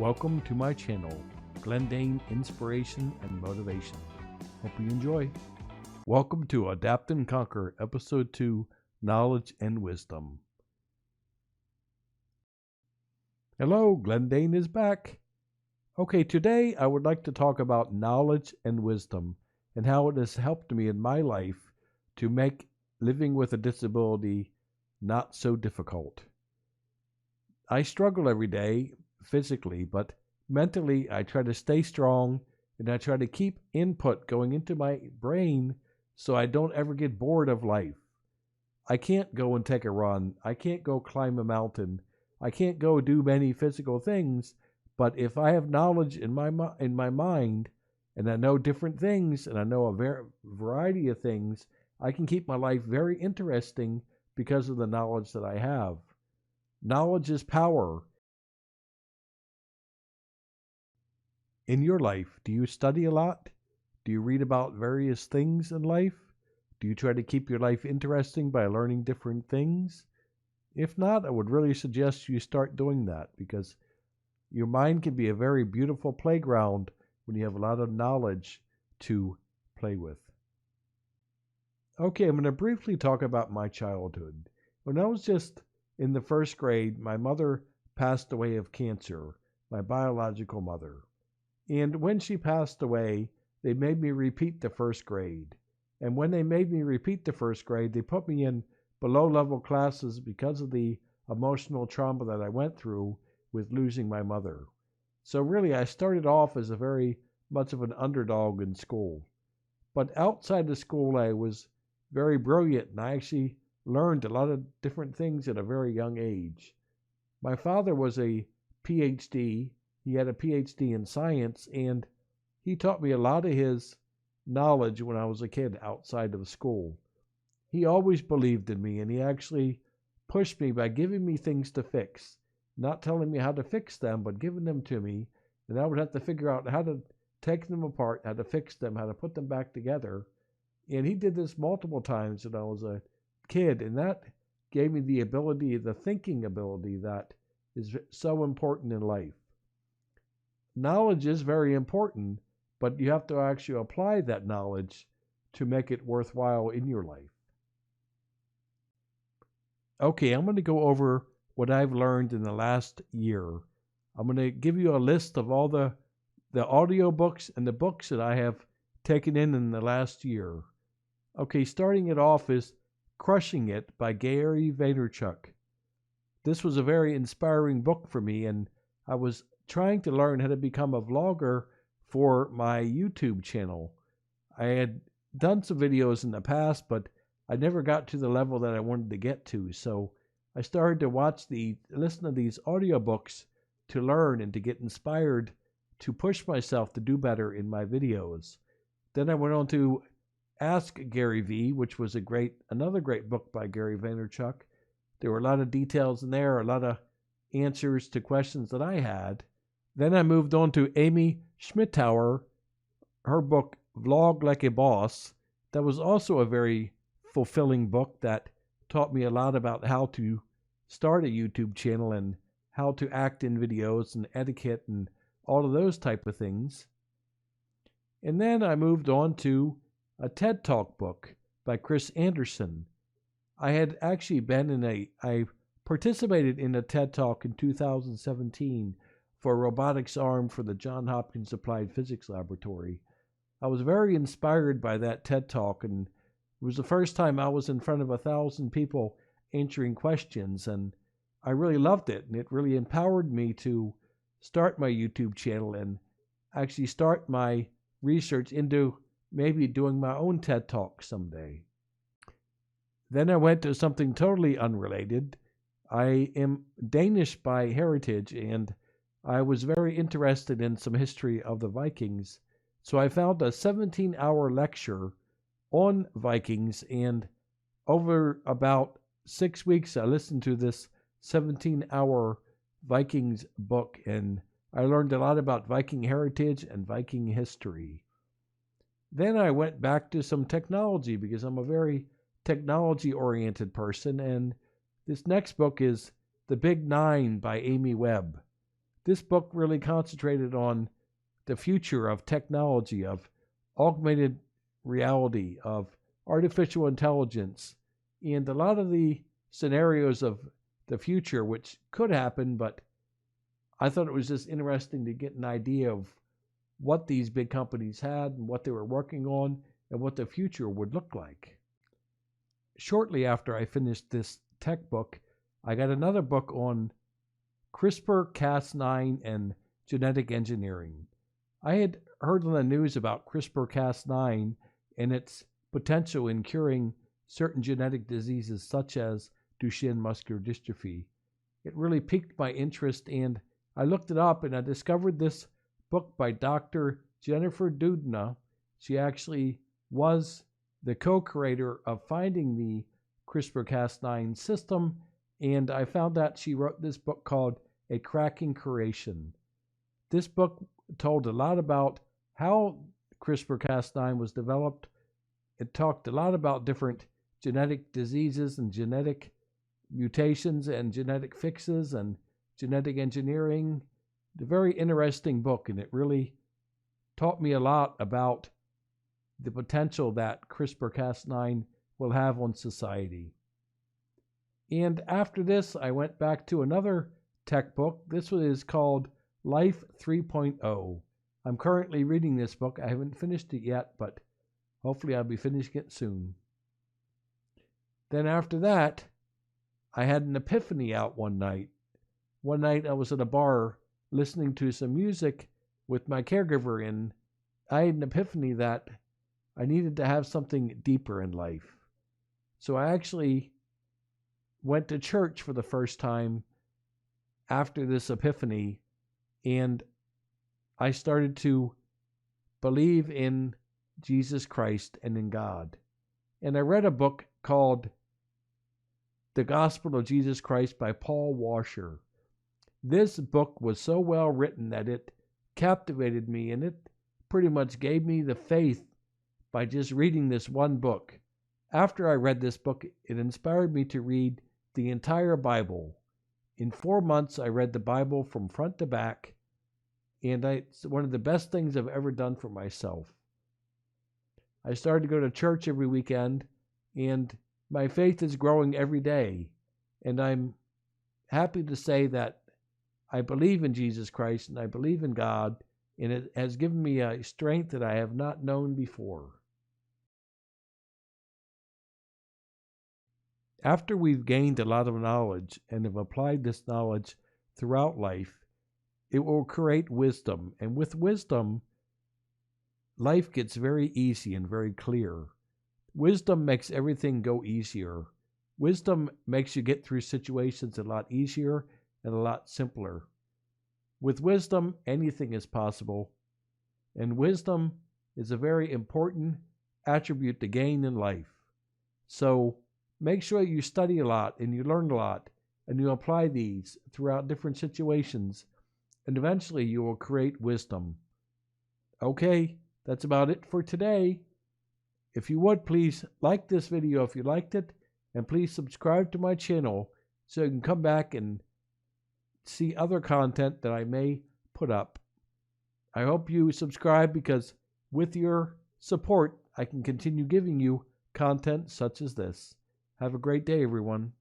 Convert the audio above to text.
Welcome to my channel, GlennDane Inspiration and Motivation. Hope you enjoy. Welcome to Adapt and Conquer, Episode 2, Knowledge and Wisdom. Hello, GlennDane is back. Okay, today I would like to talk about knowledge and wisdom and how it has helped me in my life to make living with a disability not so difficult. I struggle every day physically, but mentally I try to stay strong and I try to keep input going into my brain so I don't ever get bored of life. I can't go and take a run. I can't go climb a mountain. I can't go do many physical things, but if I have knowledge in my mind and I know different things and I know a variety of things, I can keep my life very interesting because of the knowledge that I have. Knowledge is power. In your life, do you study a lot? Do you read about various things in life? Do you try to keep your life interesting by learning different things? If not, I would really suggest you start doing that because your mind can be a very beautiful playground when you have a lot of knowledge to play with. Okay, I'm going to briefly talk about my childhood. When I was just in the first grade, my mother passed away of cancer, my biological mother. And when she passed away, they made me repeat the first grade. And when they made me repeat the first grade, they put me in below-level classes because of the emotional trauma that I went through with losing my mother. So really, I started off as a very much of an underdog in school. But outside of school, I was very brilliant, and I actually learned a lot of different things at a very young age. My father was a PhD. He had a PhD in science, and he taught me a lot of his knowledge when I was a kid outside of school. He always believed in me, and he actually pushed me by giving me things to fix, not telling me how to fix them, but giving them to me, and I would have to figure out how to take them apart, how to fix them, how to put them back together. And he did this multiple times when I was a kid, and that gave me the ability, the thinking ability that is so important in life. Knowledge is very important, but you have to actually apply that knowledge to make it worthwhile in your life. Okay, I'm going to go over what I've learned in the last year. I'm going to give you a list of all the audio books and the books that I have taken in the last year. Okay, starting it off is Crushing It by Gary Vaynerchuk. This was a very inspiring book for me, and I was trying to learn how to become a vlogger for my YouTube channel. I had done some videos in the past, but I never got to the level that I wanted to get to. So I started to listen to these audiobooks to learn and to get inspired to push myself to do better in my videos. Then I went on to Ask Gary V, which was another great book by Gary Vaynerchuk. There were a lot of details in there, a lot of answers to questions that I had. Then I moved on to SCHMITTAUER, her book, Vlog Like a Boss. That was also a very fulfilling book that taught me a lot about how to start a YouTube channel and how to act in videos and etiquette and all of those type of things. And then I moved on to a TED Talk book by Chris Anderson. I had actually I participated in a TED Talk in 2017 for a robotics arm for the Johns Hopkins Applied Physics Laboratory. I was very inspired by that TED Talk, and it was the first time I was in front of 1,000 people answering questions, and I really loved it, and it really empowered me to start my YouTube channel and actually start my research into maybe doing my own TED Talk someday. Then I went to something totally unrelated. I am Danish by heritage, and I was very interested in some history of the Vikings. So I found a 17-hour lecture on Vikings, and over about 6 weeks I listened to this 17-hour Vikings book, and I learned a lot about Viking heritage and Viking history. Then I went back to some technology because I'm a very technology-oriented person, and this next book is The Big Nine by Amy Webb. This book really concentrated on the future of technology, of augmented reality, of artificial intelligence, and a lot of the scenarios of the future which could happen, but I thought it was just interesting to get an idea of what these big companies had and what they were working on and what the future would look like. Shortly after I finished this tech book, I got another book on CRISPR-Cas9 and genetic engineering. I had heard on the news about CRISPR-Cas9 and its potential in curing certain genetic diseases such as Duchenne muscular dystrophy. It really piqued my interest, and I looked it up and I discovered this book by Dr. Jennifer Doudna. She actually was the co-creator of finding the CRISPR-Cas9 system, and I found out she wrote this book called A Cracking Creation. This book told a lot about how CRISPR-Cas9 was developed. It talked a lot about different genetic diseases and genetic mutations and genetic fixes and genetic engineering. It's a very interesting book, and it really taught me a lot about the potential that CRISPR-Cas9 will have on society. And after this, I went back to another tech book. This one is called Life 3.0. I'm currently reading this book. I haven't finished it yet, but hopefully I'll be finishing it soon. Then after that, I had an epiphany out one night. One night I was at a bar listening to some music with my caregiver, and I had an epiphany that I needed to have something deeper in life. So I actually went to church for the first time after this epiphany, and I started to believe in Jesus Christ and in God. And I read a book called The Gospel of Jesus Christ by Paul Washer. This book was so well written that it captivated me, and it pretty much gave me the faith by just reading this one book. After I read this book, it inspired me to read the entire Bible. In 4 months, I read the Bible from front to back, and it's one of the best things I've ever done for myself. I started to go to church every weekend, and my faith is growing every day. And I'm happy to say that I believe in Jesus Christ and I believe in God, and it has given me a strength that I have not known before. After we've gained a lot of knowledge and have applied this knowledge throughout life, it will create wisdom. And with wisdom, life gets very easy and very clear. Wisdom makes everything go easier. Wisdom makes you get through situations a lot easier and a lot simpler. With wisdom, anything is possible. And wisdom is a very important attribute to gain in life. So make sure you study a lot and you learn a lot and you apply these throughout different situations, and eventually you will create wisdom. Okay, that's about it for today. If you would, please like this video if you liked it, and please subscribe to my channel so you can come back and see other content that I may put up. I hope you subscribe, because with your support, I can continue giving you content such as this. Have a great day, everyone.